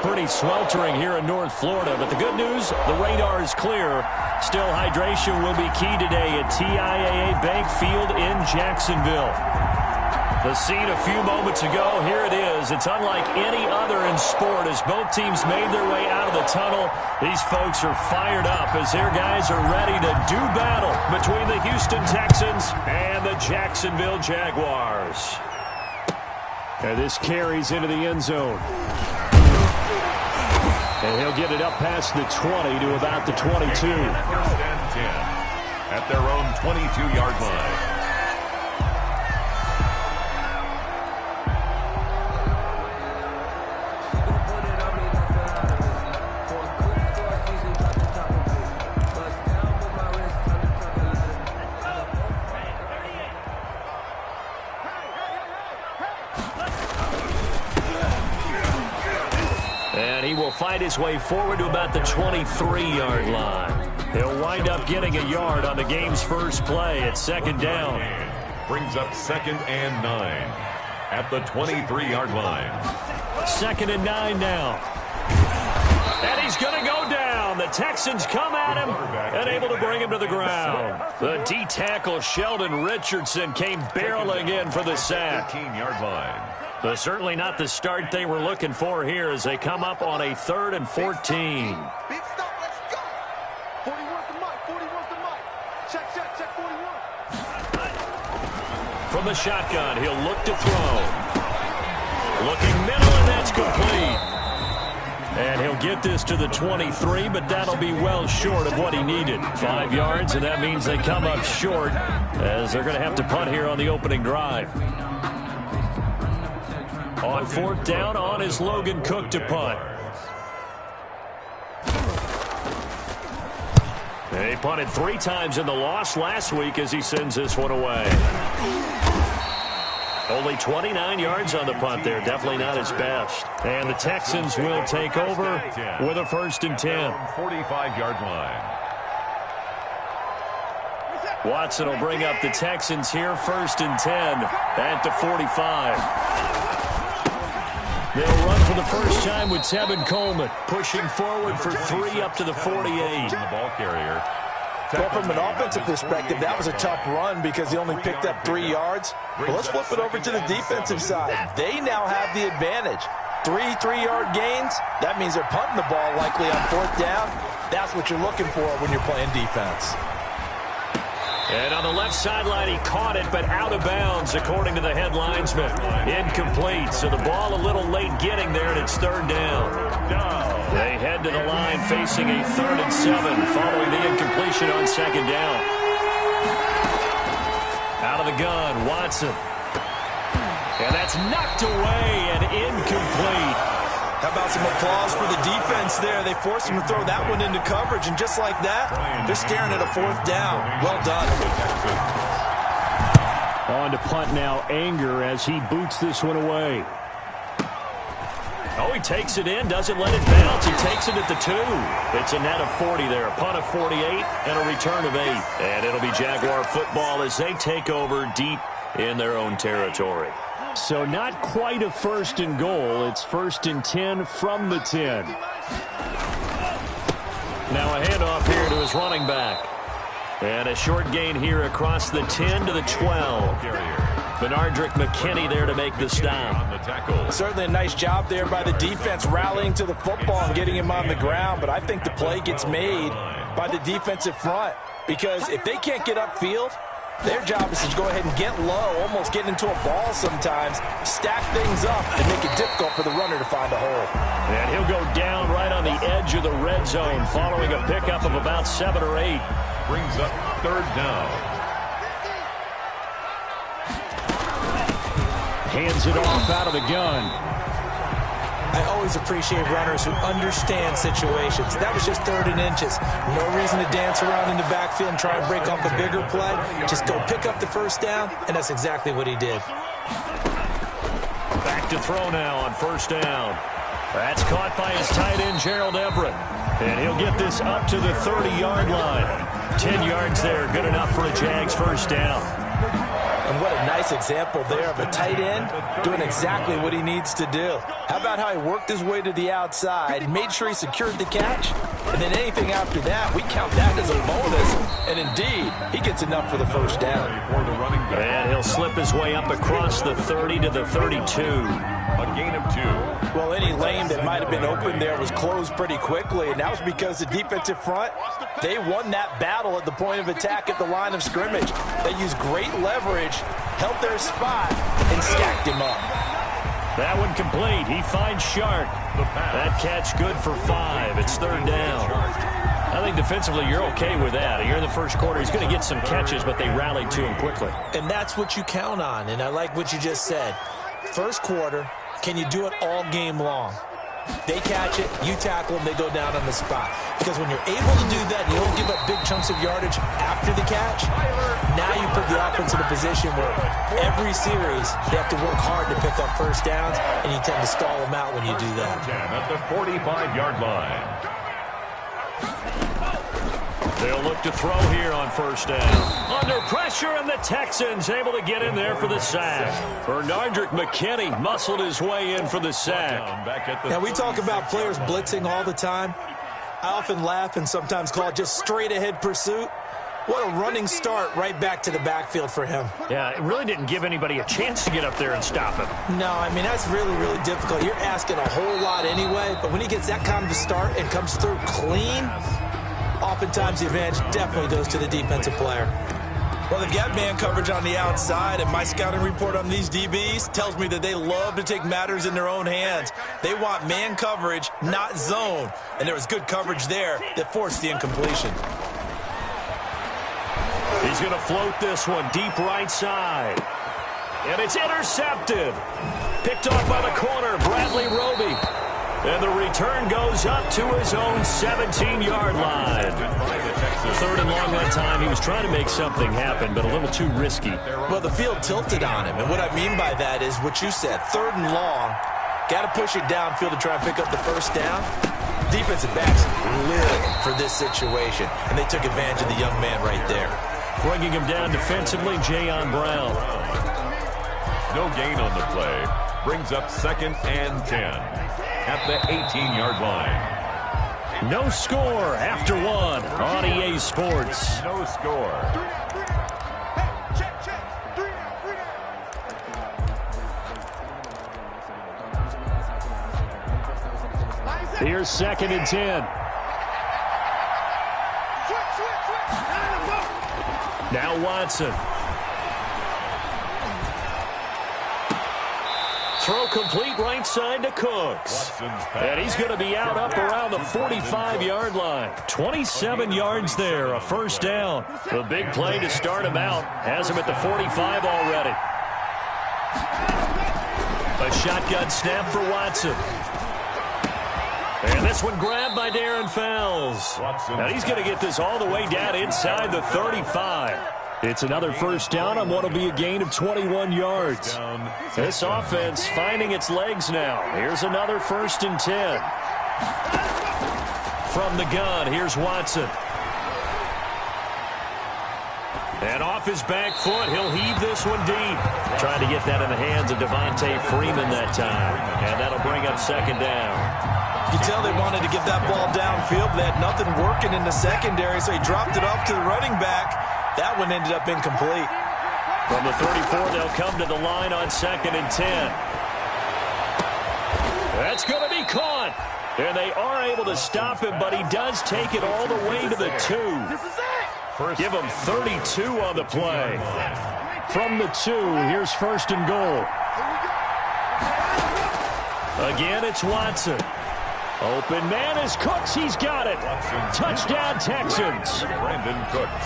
pretty sweltering here in North Florida, but the good news, the radar is clear. Still, hydration will be key today at TIAA Bank Field in Jacksonville. The scene a few moments ago, here it is. It's unlike any other in sport as both teams made their way out of the tunnel. These folks are fired up as their guys are ready to do battle between the Houston Texans and the Jacksonville Jaguars. And this carries into the end zone. And he'll get it up past the 20 to about the 22. First and 10 at their own 22-yard line. Fight his way forward to about the 23-yard line. He'll wind up getting a yard on the game's first play at second down. Brings up 2nd and 9 at the 23-yard line. 2nd and 9 now. And he's going to go down. The Texans come at him and able to bring him to the ground. The D-tackle Sheldon Richardson came barreling in for the sack. 15-yard line. But certainly not the start they were looking for here as they come up on a 3rd and 14. Big stop, let's go. 41's the mic, 41's the mic. Check, 41. From the shotgun, he'll look to throw. Looking middle, and that's complete. And he'll get this to the 23, but that'll be well short of what he needed. 5 yards, and that means they come up short as they're going to have to punt here on the opening drive. On 4th down, on is Logan Cook to punt. He punted 3 times in the loss last week as he sends this one away. Only 29 yards on the punt there. Definitely not his best. And the Texans will take over with a 1st and 10. 45-yard line. Watson will bring up the Texans here, 1st and 10 at the 45. They'll run for the first time with Tevin Coleman, pushing forward for 3 up to the 48. The ball carrier. Well, from an offensive perspective, that was a tough run because he only picked up 3 yards. But let's flip it over to the defensive side. They now have the advantage. 3 3-yard gains, that means they're punting the ball likely on 4th down. That's what you're looking for when you're playing defense. And on the left sideline, he caught it, but out of bounds, according to the head linesman. Incomplete, so the ball a little late getting there, and it's 3rd down. They head to the line facing a 3rd and 7 following the incompletion on 2nd down. Out of the gun, Watson. And that's knocked away and incomplete. How about some applause for the defense there? They forced him to throw that one into coverage, and just like that, they're staring at a 4th down. Well done. On to punt now, Anger, as he boots this one away. Oh, he takes it in, doesn't let it bounce. He takes it at the 2. It's a net of 40 there, a punt of 48, and a return of 8. And it'll be Jaguar football as they take over deep in their own territory. So not quite a 1st and goal. It's 1st and 10 from the 10. Now a handoff here to his running back. And a short gain here across the 10 to the 12. Benardrick McKinney there to make the stop. Certainly a nice job there by the defense rallying to the football and getting him on the ground. But I think the play gets made by the defensive front. Because if they can't get upfield, their job is to go ahead and get low, almost get into a ball sometimes, stack things up, and make it difficult for the runner to find a hole. And he'll go down right on the edge of the red zone following a pickup of about 7 or 8. Brings up 3rd down. Hands it off out of the gun. I always appreciate runners who understand situations. That was just 3rd and inches. No reason to dance around in the backfield and try and break off a bigger play. Just go pick up the 1st down, and that's exactly what he did. Back to throw now on 1st down. That's caught by his tight end, Gerald Everett. And he'll get this up to the 30-yard line. 10 yards there, good enough for a Jags 1st down. And what a nice example there of a tight end doing exactly what he needs to do. How about how he worked his way to the outside, made sure he secured the catch, and then anything after that, we count that as a bonus. And indeed, he gets enough for the first down. And he'll slip his way up across the 30 to the 32. A gain of 2. Well, any lane that might have been open there was closed pretty quickly, and that was because the defensive front, they won that battle at the point of attack at the line of scrimmage. They used great leverage, held their spot, and stacked him up. That one complete. He finds Shark. That catch good for 5. It's 3rd down. I think defensively you're okay with that. You're in the first quarter. He's going to get some catches, but they rallied to him quickly. And that's what you count on, and I like what you just said. First quarter, can you do it all game long? They catch it, you tackle them, they go down on the spot. Because when you're able to do that, you don't give up big chunks of yardage after the catch, now you put the offense in a position where every series they have to work hard to pick up first downs, and you tend to stall them out when you do that. At the 45-yard line. They'll look to throw here on first down. Under pressure, and the Texans able to get in there for the sack. Bernardrick McKinney muscled his way in for the sack. Now, we talk about players blitzing all the time. I often laugh and sometimes call it just straight-ahead pursuit. What a running start right back to the backfield for him. Yeah, it really didn't give anybody a chance to get up there and stop him. No, I mean, that's really, really difficult. You're asking a whole lot anyway, but when he gets that kind of a start and comes through clean, oftentimes the advantage definitely goes to the defensive player. Well, they've got man coverage on the outside, and my scouting report on these DBs tells me that they love to take matters in their own hands. They want man coverage, not zone. And there was good coverage there that forced the incompletion. He's going to float this one deep right side. And it's intercepted. Picked off by the corner, Bradley Roby. And the return goes up to his own 17-yard line. 3rd and long that time. He was trying to make something happen, but a little too risky. Well, the field tilted on him. And what I mean by that is what you said. 3rd and long. Got to push it downfield to try and pick up the first down. Defensive backs live for this situation. And they took advantage of the young man right there. Bringing him down defensively, Jayon Brown. No gain on the play. Brings up 2nd and 10. At the 18-yard line. No score after 1 on EA Sports. No score. Here's 2nd and 10. Now Watson. Throw complete right side to Cooks. And he's going to be out up around the 45-yard line. 27 yards there, a first down. The big play to start him out. Has him at the 45 already. A shotgun snap for Watson. And this one grabbed by Darren Fells. Now he's going to get this all the way down inside the 35. It's another first down on what will be a gain of 21 yards. This offense finding its legs now. Here's another 1st and 10. From the gun, here's Watson. And off his back foot, he'll heave this one deep. Trying to get that in the hands of Devontae Freeman that time. And that'll bring up 2nd down. You can tell they wanted to get that ball downfield. They had nothing working in the secondary, so he dropped it off to the running back. That one ended up incomplete. From the 34, they'll come to the line on 2nd and 10. That's going to be caught. And they are able to stop him, but he does take it all the way to the 2. Give him 32 on the play. From the 2, here's 1st and goal. Again, it's Watson. Open man is Cooks. He's got it. Touchdown, Texans. Brandon Cooks.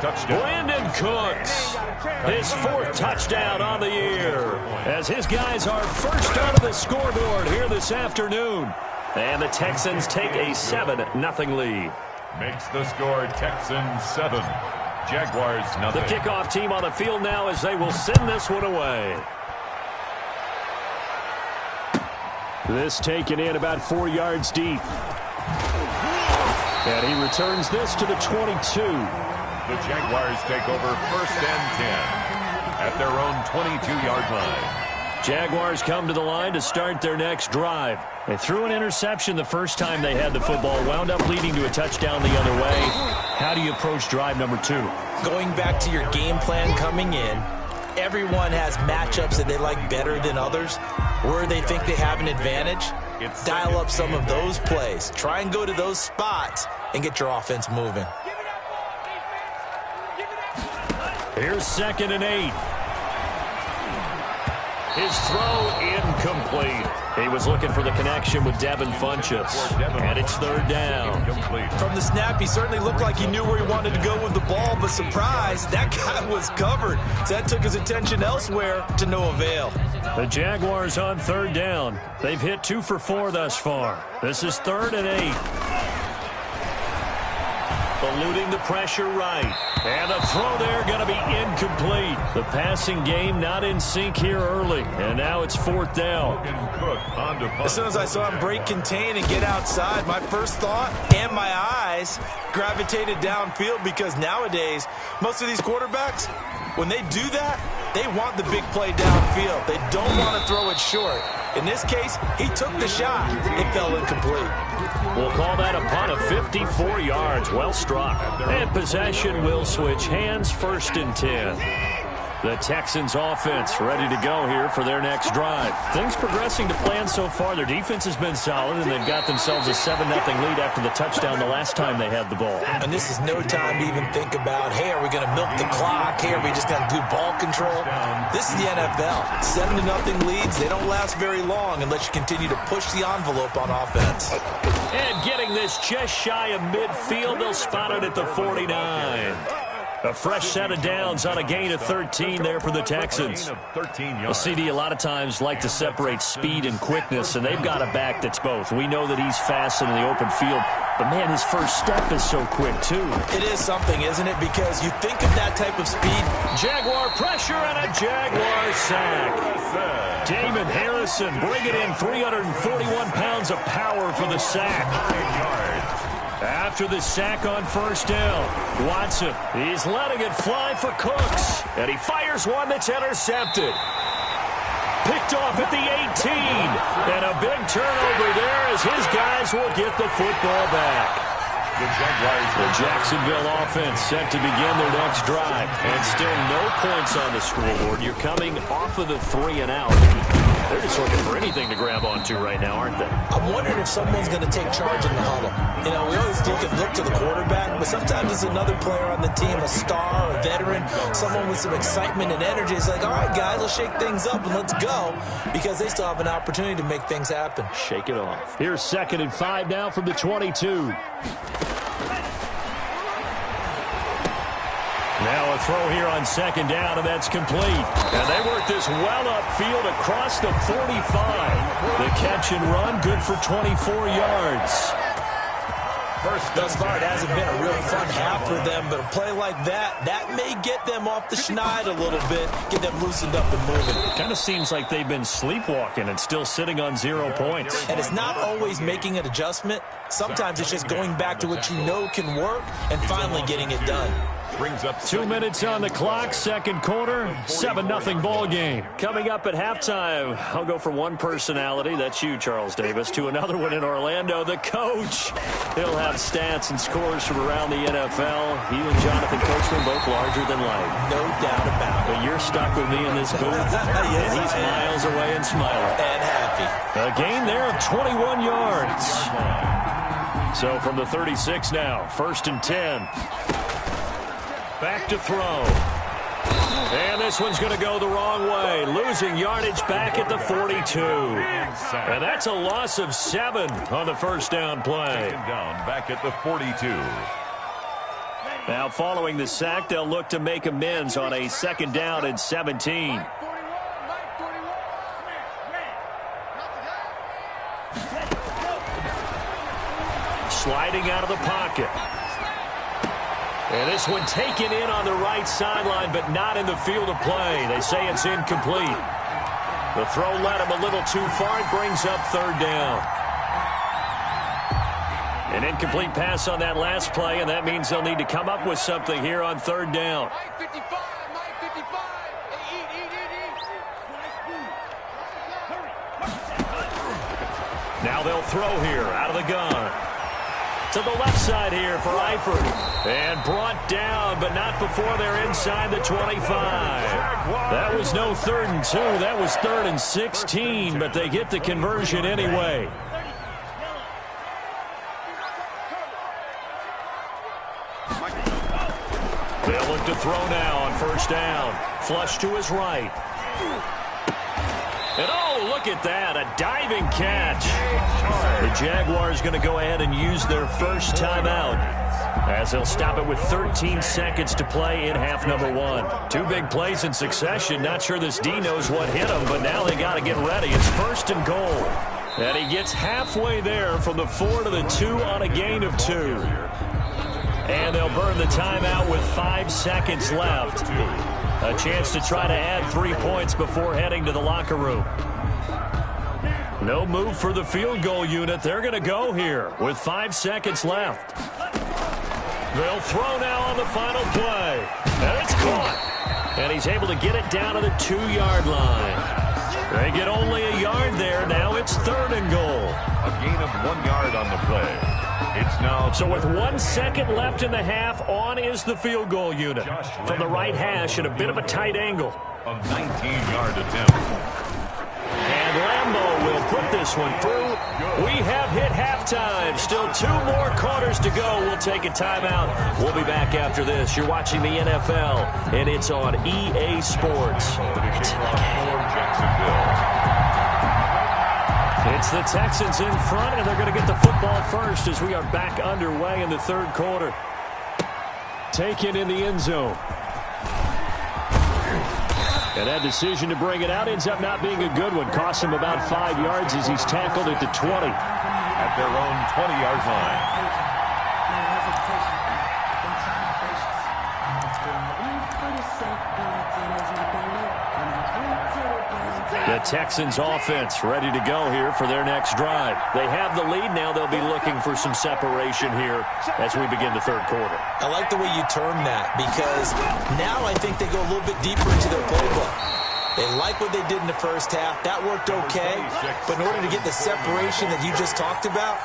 Touchdown. Brandon Cooks, his 4th touchdown on the year, as his guys are first out of the scoreboard here this afternoon. And the Texans take a 7-0 lead. Makes the score Texans 7. Jaguars nothing. The kickoff team on the field now as they will send this one away. This taken in about 4 yards deep. And he returns this to the 22. The Jaguars take over 1st and 10. at their own 22-yard line. Jaguars come to the line to start their next drive. They threw an interception the first time they had the football, wound up leading to a touchdown the other way. How do you approach drive number 2? Going back to your game plan coming in, everyone has matchups that they like better than others, where they think they have an advantage. Dial up some of those plays. Try and go to those spots and get your offense moving. Here's 2nd and 8. His throw incomplete. He was looking for the connection with Devin Funchess. And it's 3rd down. From the snap, he certainly looked like he knew where he wanted to go with the ball, but surprise, that guy was covered. So that took his attention elsewhere to no avail. The Jaguars on 3rd down. They've hit 2 for 4 thus far. This is 3rd and 8. Eluding the pressure right. And the throw there going to be incomplete. The passing game not in sync here early. And now it's 4th down. As soon as I saw him break contain and get outside, my first thought and my eyes gravitated downfield, because nowadays, most of these quarterbacks, when they do that, they want the big play downfield. They don't want to throw it short. In this case, he took the shot. It fell incomplete. We'll call that a punt of 54 yards. Well struck. And possession will switch hands. 1st and 10. The Texans offense ready to go here for their next drive. Things progressing to plan so far. Their defense has been solid, and they've got themselves a 7-0 lead after the touchdown the last time they had the ball. And this is no time to even think about, hey, are we going to milk the clock? Hey, are we just going to do ball control? This is the NFL. 7-0 leads, they don't last very long unless you continue to push the envelope on offense. And getting this just shy of midfield, they'll spot it at the 49. A fresh set of downs on a gain of 13 there for the Texans. The CD a lot of times like to separate speed and quickness, and they've got a back that's both. We know that he's fast in the open field, but, man, his first step is so quick, too. It is something, isn't it? Because you think of that type of speed. Jaguar pressure and a Jaguar sack. Damon Harrison bringing in 341 pounds of power for the sack. After the sack on 1st down, Watson, he's letting it fly for Cooks, and he fires one that's intercepted. Picked off at the 18, and a big turnover there as his guys will get the football back. The Jacksonville offense set to begin their next drive, and still no points on the scoreboard. You're coming off of the 3 and out. They're just looking for anything to grab onto right now, aren't they? I'm wondering if someone's going to take charge in the huddle. You know, we always look to the quarterback, but sometimes it's another player on the team, a star, a veteran, someone with some excitement and energy. It's like, all right, guys, let's shake things up and let's go, because they still have an opportunity to make things happen. Shake it off. Here's 2nd and 5 now from the 22. Now a throw here on 2nd down, and that's complete. And they work this well upfield across the 45. The catch and run, good for 24 yards. Thus far, it hasn't been a real fun half for them, but a play like that may get them off the schneid a little bit, get them loosened up and moving. Kind of seems like they've been sleepwalking and still sitting on 0 points. And it's not always making an adjustment. Sometimes it's just going back to what you know can work and finally getting it done. Brings up 2 minutes on the clock, 2nd quarter, 7-0 ball game. Coming up at halftime, I'll go from one personality, that's you, Charles Davis, to another one in Orlando, the coach. He'll have stats and scores from around the NFL. He and Jonathan Coachman both larger than life. No doubt about it. But you're stuck with me in this booth, and he's miles away and smiling. And happy. A gain there of 21 yards. So from the 36 now, 1st and 10. Back to throw. And this one's going to go the wrong way. Losing yardage back at the 42. And that's a loss of 7 on the 1st down play. Down back at the 42. Now following the sack, they'll look to make amends on a 2nd down and 17. Sliding out of the pocket. And this one taken in on the right sideline, but not in the field of play. They say it's incomplete. The throw led him a little too far. It brings up 3rd down. An incomplete pass on that last play, and that means they'll need to come up with something here on 3rd down. Now they'll throw here out of the gun. To the left side here for Eifert. And brought down, but not before they're inside the 25. That was no 3rd and 2. That was 3rd and 16, but they get the conversion anyway. They'll look to throw now on 1st down. Flush to his right. And oh, look at that, a diving catch. The Jaguars going to go ahead and use their first timeout as they'll stop it with 13 seconds to play in half number 1. 2 big plays in succession. Not sure this D knows what hit him, but now they got to get ready. It's 1st and goal. And he gets halfway there from the 4 to the 2 on a gain of 2. And they'll burn the timeout with 5 seconds left. A chance to try to add 3 points before heading to the locker room. No move for the field goal unit. They're going to go here with 5 seconds left. They'll throw now on the final play. And it's caught. And he's able to get it down to the 2-yard line. They get only a yard there. Now it's 3rd and goal. A gain of 1 yard on the play. It's now. So with 1 second left in the half, on is the field goal unit. From the right hash at a bit of a tight angle. A 19-yard attempt. And Lambeau will put this one through. We have hit halftime. Still 2 more quarters to go. We'll take a timeout. We'll be back after this. You're watching the NFL, and it's on EA Sports. It's in the game. It's the Texans in front, and they're going to get the football first as we are back underway in the 3rd quarter. Taken in the end zone. And that decision to bring it out ends up not being a good one. Costs him about 5 yards as he's tackled at the 20. At their own 20-yard line. The Texans offense ready to go here for their next drive. They have the lead. Now they'll be looking for some separation here as we begin the 3rd quarter. I like the way you term that because now I think they go a little bit deeper into their playbook. They like what they did in the first half. That worked okay. But in order to get the separation that you just talked about,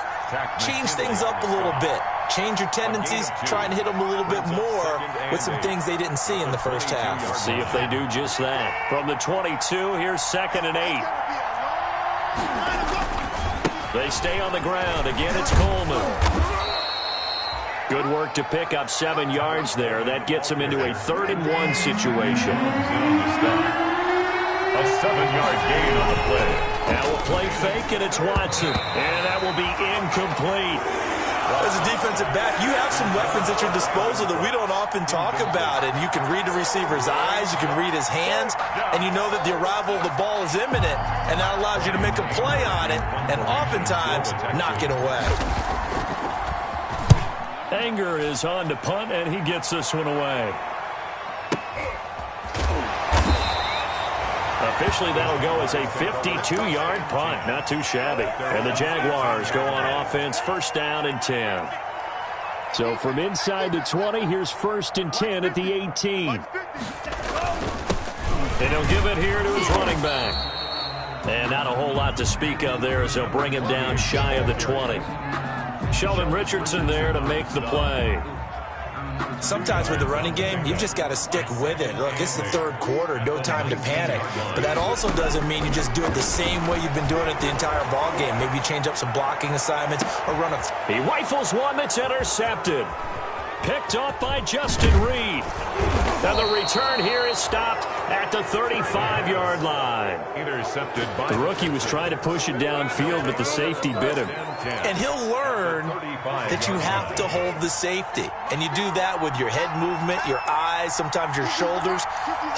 change things up a little bit. Change your tendencies, try and hit them a little bit more with some things they didn't see in the first half. We'll see if they do just that. From the 22, here's 2nd and 8. They stay on the ground. Again, it's Coleman. Good work to pick up 7 yards there. That gets them into a 3rd and 1 situation. A 7-yard gain on the play. Now we'll play fake, and it's Watson. And that will be incomplete. As a defensive back, you have some weapons at your disposal that we don't often talk about. And you can read the receiver's eyes, you can read his hands, and you know that the arrival of the ball is imminent. And that allows you to make a play on it and oftentimes knock it away. Anger is on to punt, and he gets this one away. Officially, that'll go as a 52-yard punt. Not too shabby. And the Jaguars go on offense, 1st down and 10. So from inside the 20, here's 1st and 10 at the 18. And he'll give it here to his running back. And not a whole lot to speak of there as they'll bring him down shy of the 20. Sheldon Richardson there to make the play. Sometimes with the running game, you've just got to stick with it. Look, it's the 3rd quarter, no time to panic. But that also doesn't mean you just do it the same way you've been doing it the entire ball game. Maybe change up some blocking assignments or run a... He rifles one that's intercepted. Picked off by Justin Reed. And the return here is stopped at the 35-yard line. Intercepted by... The rookie was trying to push it downfield, but the safety bit him. And he'll learn that you have to hold the safety. And you do that with your head movement, your eyes, sometimes your shoulders.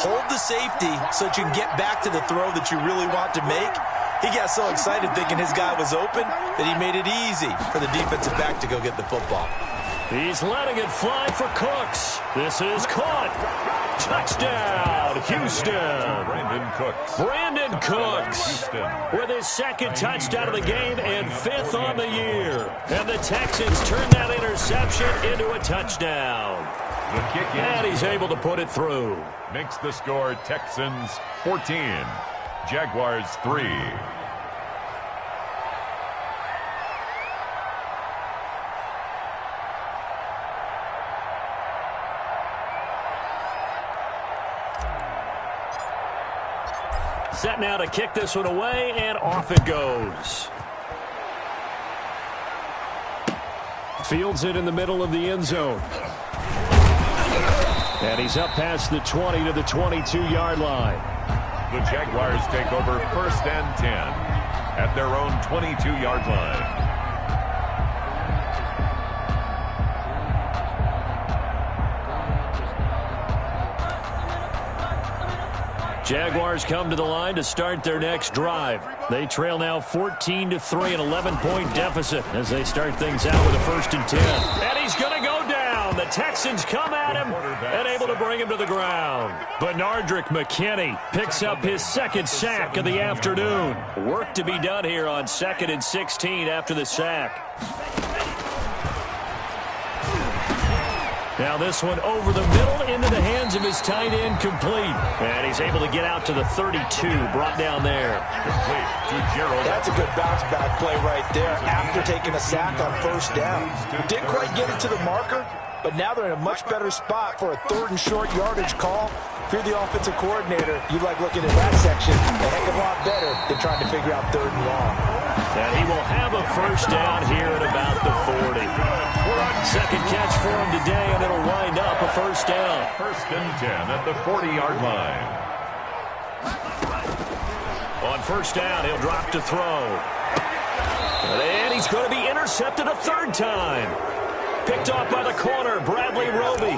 Hold the safety so that you can get back to the throw that you really want to make. He got so excited thinking his guy was open that he made it easy for the defensive back to go get the football. He's letting it fly for Cooks. This is caught. Touchdown, Houston. Brandon Cooks with his 2nd touchdown of the game and 5th on the year. And the Texans turn that interception into a touchdown. The kick in. And he's able to put it through. Makes the score Texans 14, Jaguars 3. Set now to kick this one away, and off it goes. Fields it in the middle of the end zone. And he's up past the 20 to the 22-yard line. The Jaguars take over 1st and 10 at their own 22-yard line. Jaguars come to the line to start their next drive. They trail now 14-3, an 11-point deficit as they start things out with a 1st and 10. And he's going to go down. The Texans come at him and able to bring him to the ground. Benardrick McKinney picks up his 2nd sack of the afternoon. Work to be done here on 2nd and 16 after the sack. Now this one over the middle into the hands of his tight end, complete. And he's able to get out to the 32, brought down there. That's a good bounce back play right there after taking a sack on 1st down. Didn't quite get it to the marker, but now they're in a much better spot for a 3rd and short yardage call. If you're the offensive coordinator, you like looking at that section a heck of a lot better than trying to figure out 3rd and long. And he will have a 1st down here at about the 40. 2nd catch for him today, and it'll wind up a 1st down. 1st and 10 at the 40-yard line. On 1st down, he'll drop to throw. And he's going to be intercepted a 3rd time. Picked off by the corner, Bradley Roby.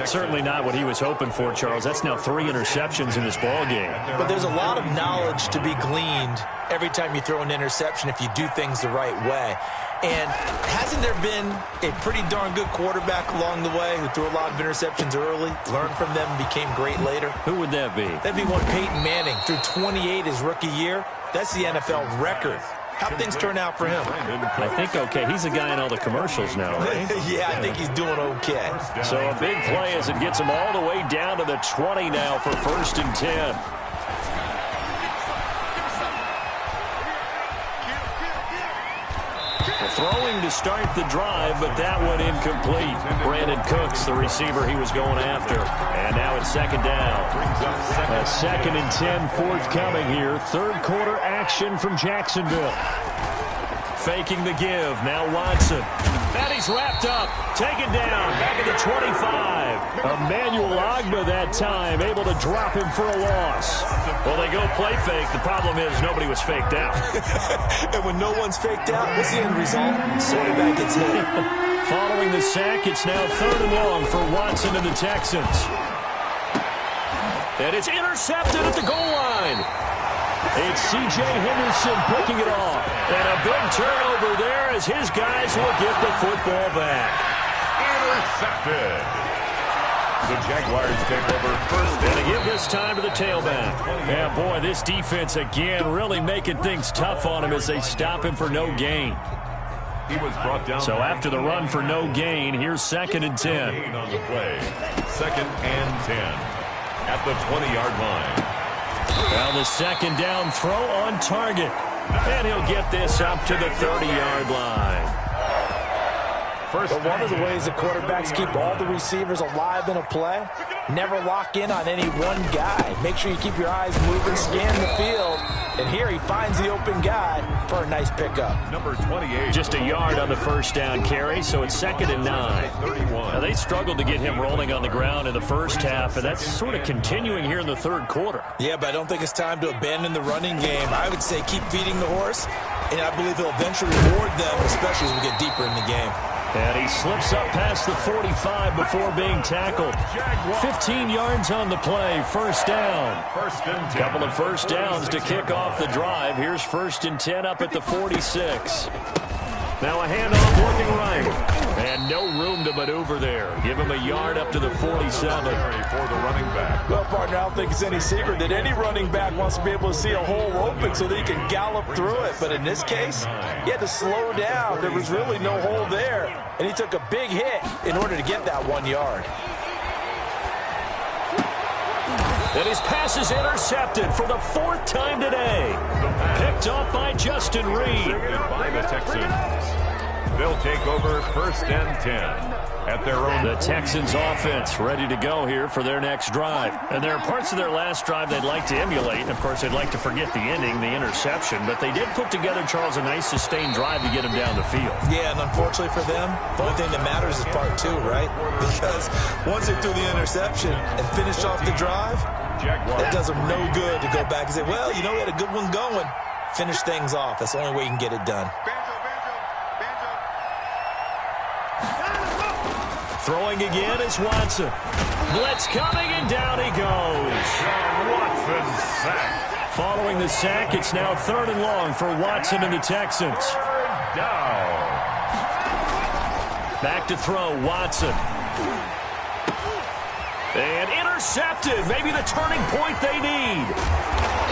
Certainly not what he was hoping for, Charles. That's now 3 interceptions in this ball game. But there's a lot of knowledge to be gleaned every time you throw an interception if you do things the right way. And hasn't there been a pretty darn good quarterback along the way who threw a lot of interceptions early, learned from them, and became great later? Who would that be? That'd be one Peyton Manning. Threw 28 his rookie year. That's the NFL record. How'd things turn out for him? I think okay. He's a guy in all the commercials now, right? Yeah, I think he's doing okay. So a big play as it gets him all the way down to the 20 now for 1st and 10. Throwing to start the drive, but that one incomplete. Brandon Cooks, the receiver he was going after. And now it's 2nd down. A 2nd and 10 forthcoming here. 3rd quarter action from Jacksonville. Faking the give. Now Watson. And he's wrapped up. Taken down. Back at the 25. Emmanuel Ogbah that time able to drop him for a loss. Well, they go play fake. The problem is nobody was faked out. And when no one's faked out, what's the end result? Quarterback gets hit. Following the sack, it's now 3rd and long for Watson and the Texans. And it's intercepted at the goal line. It's C.J. Henderson picking it off. And a big turnover there as his guys will get the football back. Intercepted. The Jaguars take over 1st and to give this time to the tailback. Yeah, boy, this defense again really making things tough on him as they stop him for no gain. He was brought down. So after the run for no gain, here's 2nd and 10. On the play. 2nd and 10 at the 20-yard line. Well, the 2nd down throw on target. And he'll get this up to the 30-yard line. But one of the ways the quarterbacks keep all the receivers alive in a play, never lock in on any one guy. Make sure you keep your eyes moving, scan the field. And here he finds the open guy for a nice pickup. Number 28. Just a yard on the 1st down carry, so it's 2nd and 9. Now, they struggled to get him rolling on the ground in the 1st half, and that's sort of continuing here in the 3rd quarter. Yeah, but I don't think it's time to abandon the running game. I would say keep feeding the horse, and I believe he'll eventually reward them, especially as we get deeper in the game. And he slips up past the 45 before being tackled. 15 yards on the play, 1st down. 1st and 10. Couple of 1st downs to kick off the drive. Here's 1st and 10 up at the 46. Now a handoff working right. And no room to maneuver there. Give him a yard up to the 47. For the running back. Well, partner, I don't think it's any secret that any running back wants to be able to see a hole open so that he can gallop through it. But in this case, he had to slow down. There was really no hole there. And he took a big hit in order to get that 1 yard. And his pass is intercepted for the 4th time today. Picked off by Justin Reed. By the Texans. They'll take over 1st and 10 at their own. The Texans offense ready to go here for their next drive. And there are parts of their last drive they'd like to emulate. And of course, they'd like to forget the ending, the interception. But they did put together, Charles, a nice sustained drive to get them down the field. Yeah, and unfortunately for them, the only thing that matters is part 2, right? Because once they threw the interception and finished off the drive, it does them no good to go back and say, well, you know, we had a good one going. Finish things off. That's the only way you can get it done. Throwing again is Watson. Blitz coming, and down he goes. Watson sacked. Following the sack, it's now 3rd and long for Watson and the Texans. Down. Back to throw, Watson. And intercepted. Maybe the turning point they need.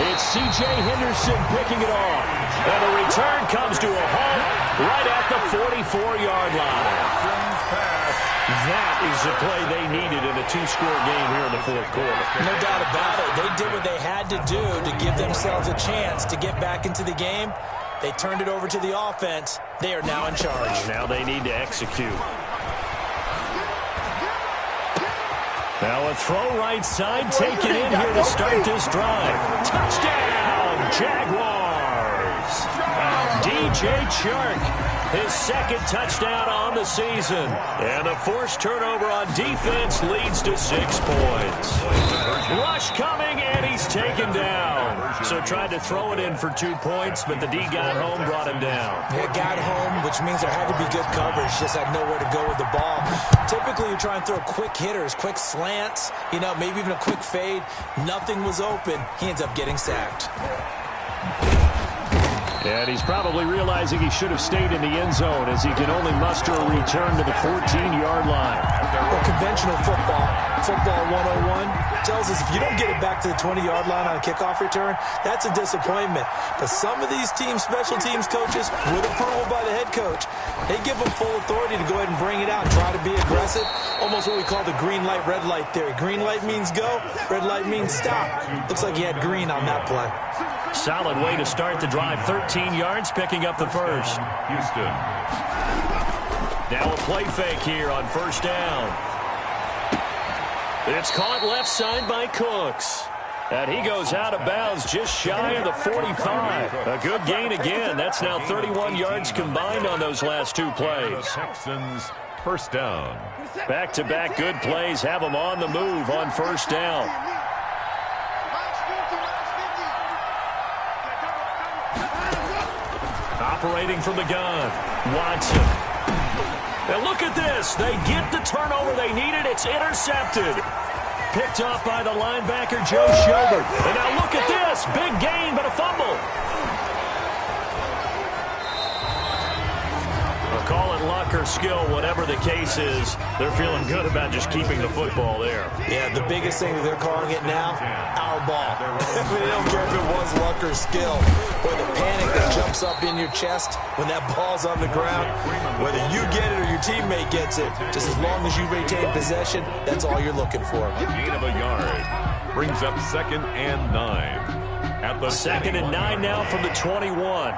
It's C.J. Henderson picking it off. And the return comes to a halt right at the 44-yard line. That is the play they needed in a 2-score game here in the 4th quarter. No doubt about it. They did what they had to do to give themselves a chance to get back into the game. They turned it over to the offense. They are now in charge. Now they need to execute. Now a throw right side taken in here to start this drive. Touchdown, Jaguars! DJ Chark, his 2nd touchdown on the season. And a forced turnover on defense leads to 6 points. Rush coming, and he's taken down. So tried to throw it in for 2 points, but the D got home, brought him down. They got home, which means there had to be good coverage. Just had nowhere to go with the ball. Typically, you try and throw quick hitters, quick slants, you know, maybe even a quick fade. Nothing was open. He ends up getting sacked. And he's probably realizing he should have stayed in the end zone as he can only muster a return to the 14-yard line. Well, conventional football 101, tells us if you don't get it back to the 20-yard line on a kickoff return, that's a disappointment. But some of these special teams coaches, with approval by the head coach, they give them full authority to go ahead and bring it out, try to be aggressive, almost what we call the green light, red light theory. Green light means go, red light means stop. Looks like he had green on that play. Solid way to start the drive. 13 yards, picking up the first. Houston. Now a play fake here on 1st down. It's caught left side by Cooks. And he goes out of bounds just shy of the 45. A good gain again. That's now 31 yards combined on those last 2 plays. Texans 1st down. Back-to-back good plays have them on the move on 1st down. Operating from the gun, Watson. And look at this. They get the turnover they needed. It's intercepted. Picked off by the linebacker, Joe Schobert. And now look at this. Big gain, but a fumble. We'll call it luck or skill, whatever the case is. They're feeling good about just keeping the football there. Yeah, the biggest thing that they're calling it now, our ball. They don't care if it was luck or skill, or the panic that jumps up in your chest when that ball's on the ground. Whether you get it or your teammate gets it, just as long as you retain possession, that's all you're looking for. Gain of a yard brings up 2nd and 9. At the 2nd and 9 now from the 21.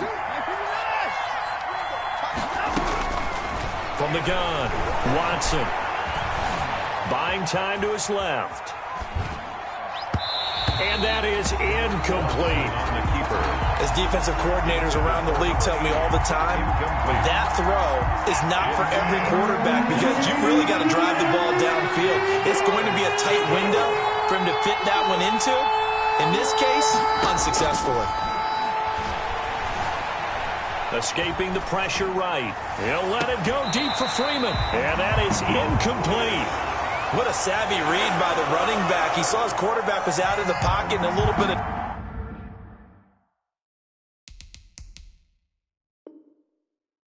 From the gun, Watson. Buying time to his left. And that is incomplete. On the keeper. As defensive coordinators around the league tell me all the time, that throw is not for every quarterback because you've really got to drive the ball downfield. It's going to be a tight window for him to fit that one into. In this case, unsuccessfully. Escaping the pressure right. He'll let it go deep for Freeman. And that is incomplete. What a savvy read by the running back. He saw his quarterback was out in the pocket and a little bit of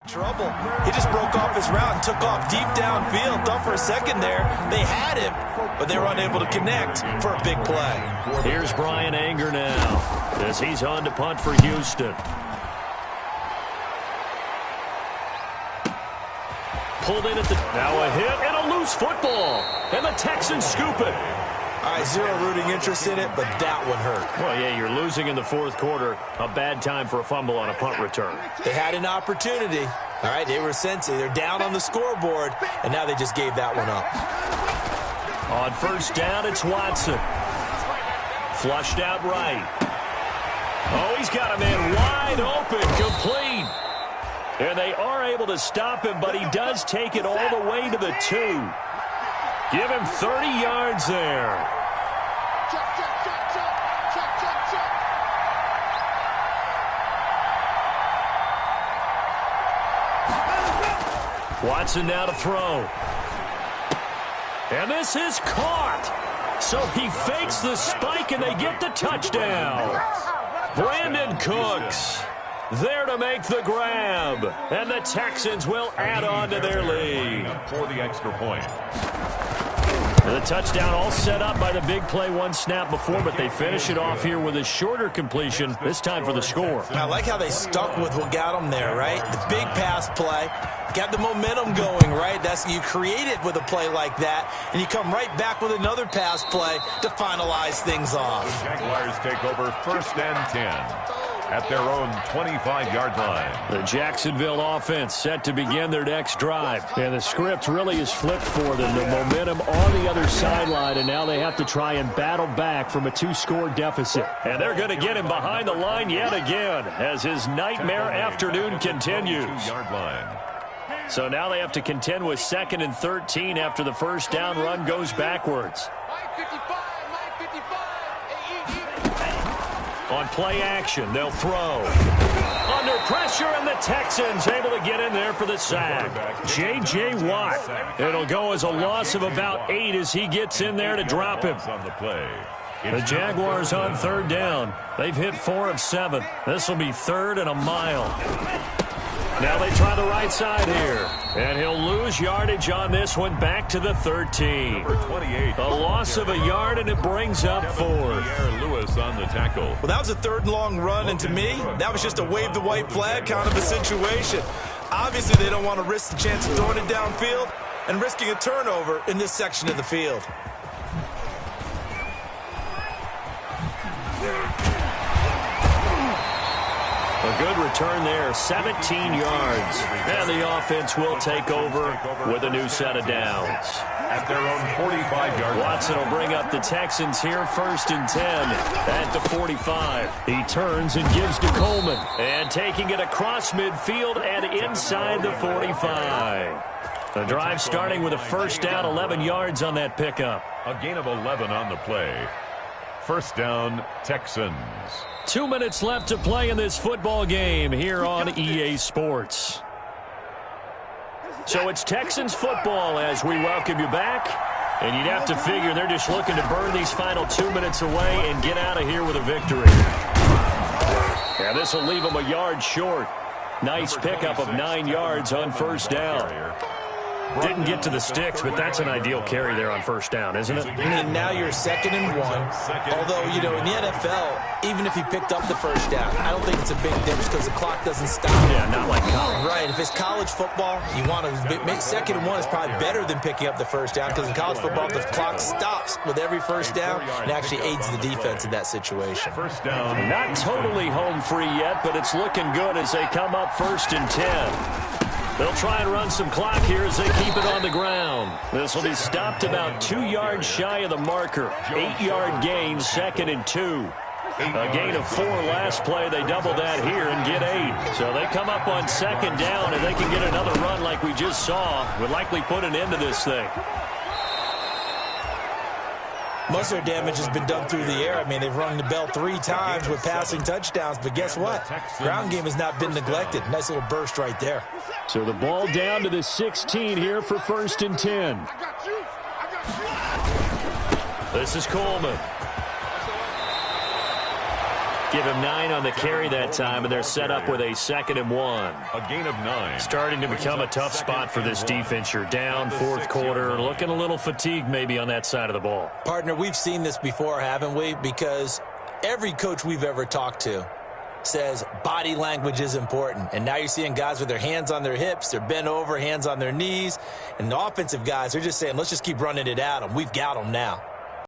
trouble. He just broke off his route and took off deep downfield. Thought for a second there they had him, but they were unable to connect for a big play. Here's Brian Anger now as he's on to punt for Houston. Pulled in at the... Now a hit and a loose football. And the Texans scoop it. All right, zero rooting interest in it, but that one hurt. Well, yeah, you're losing in the 4th quarter. A bad time for a fumble on a punt return. They had an opportunity, All right, they were sensing. They're down on the scoreboard, and now they just gave that one up. On first down, it's Watson. Flushed out right. Oh, he's got a man wide open, complete. And they are able to stop him, but he does take it all the way to the 2. Give him 30 yards there. Watson now to throw. And this is caught. So he fakes the spike, and they get the touchdown. Brandon Cooks there to make the grab. And the Texans will add on to their lead. For the extra point. The touchdown all set up by the big play one snap before, but they finish it off here with a shorter completion, this time for the score. I like how they stuck with what got them there, right? The big pass play, got the momentum going, right? That's you create it with a play like that, and you come right back with another pass play to finalize things off. The Jaguars take over first and 10. At their own 25-yard line. The Jacksonville offense set to begin their next drive. And the script really is flipped for them. The momentum on the other sideline, and now they have to try and battle back from a 2-score deficit. And they're going to get him behind the line yet again as his nightmare afternoon continues. 2-yard line. So now they have to contend with 2nd and 13 after the first down run goes backwards. On play action, they'll throw. Under pressure, and the Texans able to get in there for the sack. J.J. Watt. It'll go as a loss of about 8 as he gets in there to drop him. The Jaguars on third down. They've hit 4 of 7. This will be 3rd and a mile. Now they try the right side here. And he'll lose yardage on this one back to the 13. A loss of a yard, and it brings up 4th. Lewis on the tackle. Well, that was a 3rd and long run, and to me, that was just a wave the white flag kind of a situation. Obviously, they don't want to risk the chance of throwing it downfield and risking a turnover in this section of the field. A good return there, 17 yards. And the offense will take over with a new set of downs. At their own 45-yard line. Watson will bring up the Texans here, 1st and 10 at the 45. He turns and gives to Coleman. And taking it across midfield and inside the 45. The drive starting with a first down, 11 yards on that pickup. A gain of 11 on the play. First down, Texans. 2 minutes left to play in this football game here on EA Sports. So it's Texans football as we welcome you back. And you'd have to figure they're just looking to burn these final 2 minutes away and get out of here with a victory. Yeah, this will leave them a yard short. Nice pickup of 9 yards on first down. Didn't get to the sticks, but that's an ideal carry there on first down, isn't it? I mean, now you're 2nd and 1. Although, you know, in the NFL, even if he picked up the first down, I don't think it's a big difference because the clock doesn't stop. Yeah, not like college. Right. If it's college football, you want to make 2nd and 1 is probably better than picking up the first down because in college football, the clock stops with every first down and actually aids the defense in that situation. First down. Not totally home free yet, but it's looking good as they come up 1st and 10. They'll try and run some clock here as they keep it on the ground. This will be stopped about 2 yards shy of the marker. 8-yard gain, 2nd and 2. A gain of 4 last play. They double that here and get 8. So they come up on 2nd down, and they can get another run like we just saw. Would likely put an end to this thing. Most of their damage has been done through the air. I mean, they've rung the bell 3 times with passing touchdowns, but guess what? Ground game has not been neglected. Nice little burst right there. So the ball down to the 16 here for 1st and 10. This is Coleman. Give him 9 on the carry that time, and they're set up with a 2nd and 1. A gain of 9. Starting to become a tough spot for this defense. You're down 4th quarter, looking a little fatigued maybe on that side of the ball. Partner, we've seen this before, haven't we? Because every coach we've ever talked to says body language is important. And now you're seeing guys with their hands on their hips, they're bent over, hands on their knees. And the offensive guys are just saying, let's just keep running it at them. We've got them now.